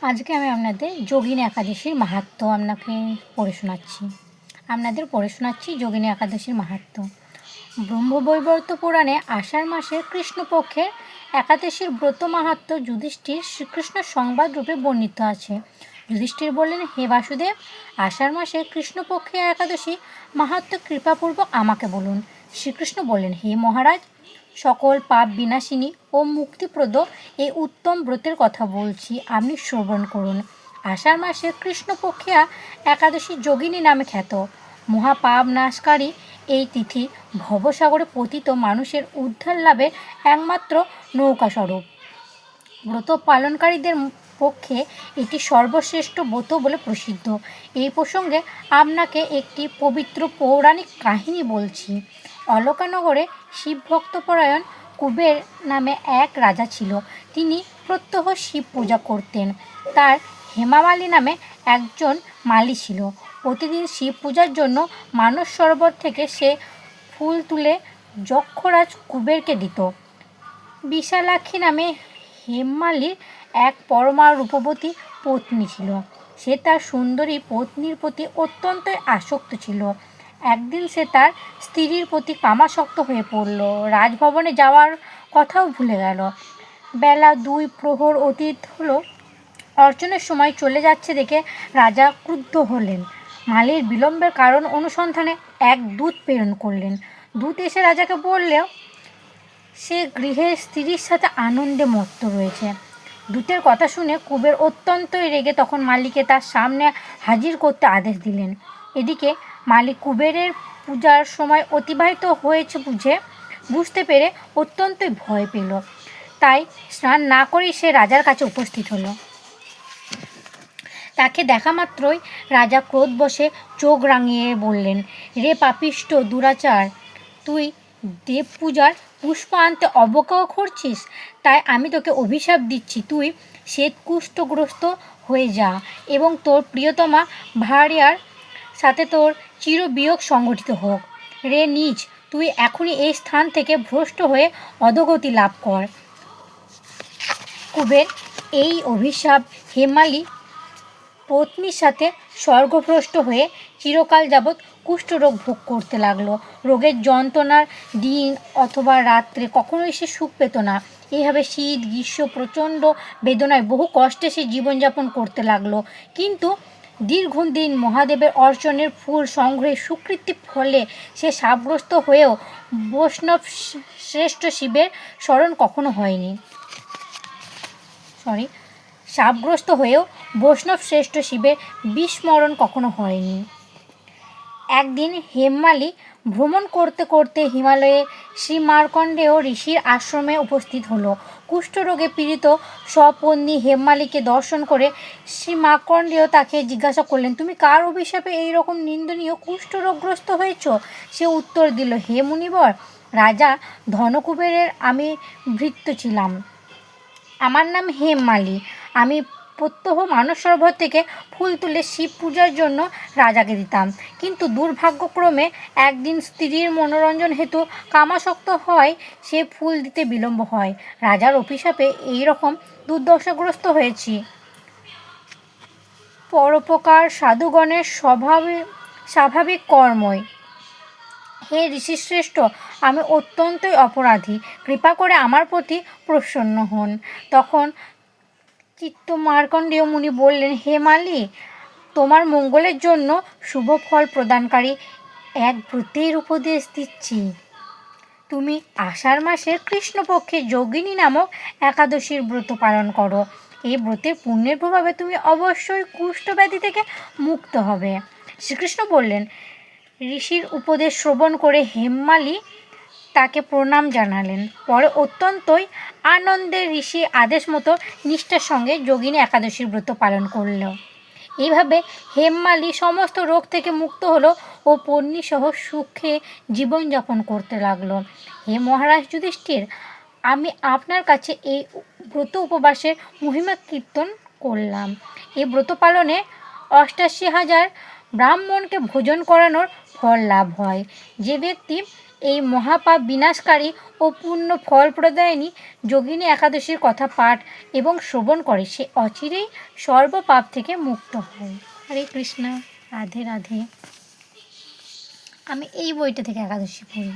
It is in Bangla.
আজকে আমি আপনাদের যোগিনী একাদশীর মাহাত্ম্য পড়ে শোনাচ্ছি যোগিনী একাদশীর মাহাত্ম্য। ব্রহ্মবৈবর্ত পুরাণে আষাঢ় মাসের কৃষ্ণপক্ষের একাদশীর ব্রত মাহাত্ম্য যুধিষ্ঠির শ্রীকৃষ্ণ সংবাদ রূপে বর্ণিত আছে। যুধিষ্ঠির বললেন, হে বাসুদেব, আষাঢ় মাসে কৃষ্ণপক্ষের একাদশী মাহাত্ম্য কৃপাপূর্বক আমাকে বলুন। শ্রীকৃষ্ণ বললেন, হে মহারাজ, সকল পাপ বিনাশিনী ও মুক্তিপ্রদ এই উত্তম ব্রতের কথা বলছি, আপনি শ্রবণ করুন। আষাঢ় মাসে কৃষ্ণপক্ষিয়া একাদশী যোগিনী নামে খ্যাত। মহাপাপ নাশকারী এই তিথি ভবসাগরে পতিত মানুষের উদ্ধার লাভের একমাত্র নৌকাস্বরূপ। ব্রত পালনকারীদের পক্ষে এটি সর্বশ্রেষ্ঠ ব্রত বলে প্রসিদ্ধ। এই প্রসঙ্গে আপনাকে একটি পবিত্র পৌরাণিক কাহিনী বলছি। অলকানগরে শিবভক্তপরায়ণ কুবের নামে এক রাজা ছিল। তিনি প্রত্যহ শিব পূজা করতেন। তার হেমামালী নামে একজন মালী ছিল। প্রতিদিন শিব পূজার জন্য মানস সরোবর থেকে সে ফুল তুলে যক্ষরাজ কুবেরকে দিত। বিশালাক্ষী নামে হেমমালীর এক পরমা রূপবতী পত্নী ছিল। সে তার সুন্দরী পত্নীর প্রতি অত্যন্তই আসক্ত ছিল। একদিন সে তার স্ত্রীর প্রতি কামাসক্ত হয়ে পড়ল। রাজভবনে যাওয়ার কথাও ভুলে গেল। বেলা 2 প্রহর অতীত হলো। অর্চনের সময় চলে যাচ্ছে দেখে রাজা ক্রুদ্ধ হলেন। মালীর বিলম্বের কারণ অনুসন্ধানে এক দূত প্রেরণ করলেন। দূত এসে রাজাকে বললেও সে গৃহের স্ত্রীর সাথে আনন্দে মত্ত রয়েছে। দূতের কথা শুনে কুবের অত্যন্তই রেগে তখন মালীকে তার সামনে হাজির করতে আদেশ দিলেন। এদিকে মালী কুবেরের পূজার সময় অতিবাহিত হয়েছে বুঝতে পেরে অত্যন্তই ভয় পেল। তাই স্নান না করেই সে রাজার কাছে উপস্থিত হলো। তাকে দেখা মাত্রই রাজা ক্রোধবশে চোখ রাঙিয়ে বললেন, রে পাপিষ্ঠ দুরাচার, তুই দেব পূজার পুষ্প আনতে অবজ্ঞা করছিস। তাই আমি তোকে অভিশাপ দিচ্ছি, তুই শ্বেতকুষ্ঠগ্রস্ত হয়ে যা এবং তোর প্রিয়তমা ভার্যার সাথে তোর চিরবিয়োগ সংঘটিত হোক। রে নীচ, তুই এখনই এই স্থান থেকে ভ্রষ্ট হয়ে অধোগতি লাভ কর। কুবের এই অভিশাপ হেমালী পত্নীর সাথে স্বর্গভ্রষ্ট হয়ে চিরকাল যাবৎ কুষ্ঠরোগ ভোগ করতে লাগলো। রোগের যন্ত্রণার দিন অথবা রাত্রে কখনোই সে সুখ পেত না। এইভাবে শীত গ্রীষ্ম প্রচণ্ড বেদনায় বহু কষ্টে সে জীবনযাপন করতে লাগলো। কিন্তু দীর্ঘদিন মহাদেবের অর্চনের ফুল সংগ্রহে সুকৃতির ফলে সে শাপগ্রস্ত হয়েও বৈষ্ণব শ্রেষ্ঠ শিবের স্মরণ কখনো হয়নি। শাপগ্রস্ত হয়েও বৈষ্ণব শ্রেষ্ঠ শিবের বিস্মরণ কখনো হয়নি। একদিন হেমমালী ভ্রমণ করতে করতে হিমালয়ে শ্রী মার্কণ্ডেয় ঋষির আশ্রমে উপস্থিত হলো। কুষ্ঠরোগে পীড়িত সপত্নী হেমমালীকে দর্শন করে শ্রী মার্কণ্ডেয় তাকে জিজ্ঞাসা করলেন, তুমি কার অভিশাপে এই রকম নিন্দনীয় কুষ্ঠরোগগ্রস্ত হয়েছ? সে উত্তর দিল, হে মুনিবর, রাজা ধনকুবেরের আমি ভৃত্য ছিলাম। আমার নাম হেমমালী। আমি প্রত্যহ মানস সরোবর থেকে ফুল তুলে শিব পূজার জন্য রাজাকে দিতাম। কিন্তু দুর্ভাগ্যক্রমে একদিন স্ত্রীর মনোরঞ্জন হেতু কামাসক্ত হয় সে ফুল দিতে বিলম্ব হয়। রাজার অভিশাপে এই রকম দুর্দশাগ্রস্ত হয়েছি। পরোপকার সাধুগণের স্বাভাবিক কর্মই। হে ঋষিশ্রেষ্ঠ, আমি অত্যন্তই অপরাধী, কৃপা করে আমার প্রতি প্রসন্ন হন। তখন চিত্ত মার্কণ্ডেয় মুনি বললেন, হে মালী, তোমার মঙ্গলের জন্য শুভ ফল প্রদানকারী এক ব্রতের উপদেশ দিচ্ছি। তুমি আষাঢ় মাসের কৃষ্ণপক্ষে যোগিনী নামক একাদশীর ব্রত পালন করো। এই ব্রতের পুণ্যের প্রভাবে তুমি অবশ্যই কুষ্ঠব্যাধি থেকে মুক্ত হবে। শ্রীকৃষ্ণ বললেন। ঋষির উপদেশ শ্রবণ করে হেমমালী তাকে প্রণাম জানালেন। পরে অত্যন্তই আনন্দে ঋষি আদেশ মতো নিষ্ঠার সঙ্গে যোগিনী একাদশীর ব্রত পালন করল। এইভাবে হেমমালী সমস্ত রোগ থেকে মুক্ত হলো ও পত্নীসহ সুখে জীবনযাপন করতে লাগলো। হে মহারাজ যুধিষ্ঠির, আমি আপনার কাছে এই ব্রত উপবাসের মহিমা কীর্তন করলাম। এই ব্রত পালনে 88,000 ব্রাহ্মণকে ভোজন করানোর ফল লাভ হয়। যে ব্যক্তি এই মহাপাপ বিনাশকারী ও পূর্ণ ফল প্রদায়িনী যোগিনী একাদশীর কথা পাঠ এবং শ্রবণ করে সে অচিরেই সর্বপাপ থেকে মুক্ত হয়। হরে কৃষ্ণ, রাধে রাধে। আমি এই বইটা থেকে একাদশী পড়ি।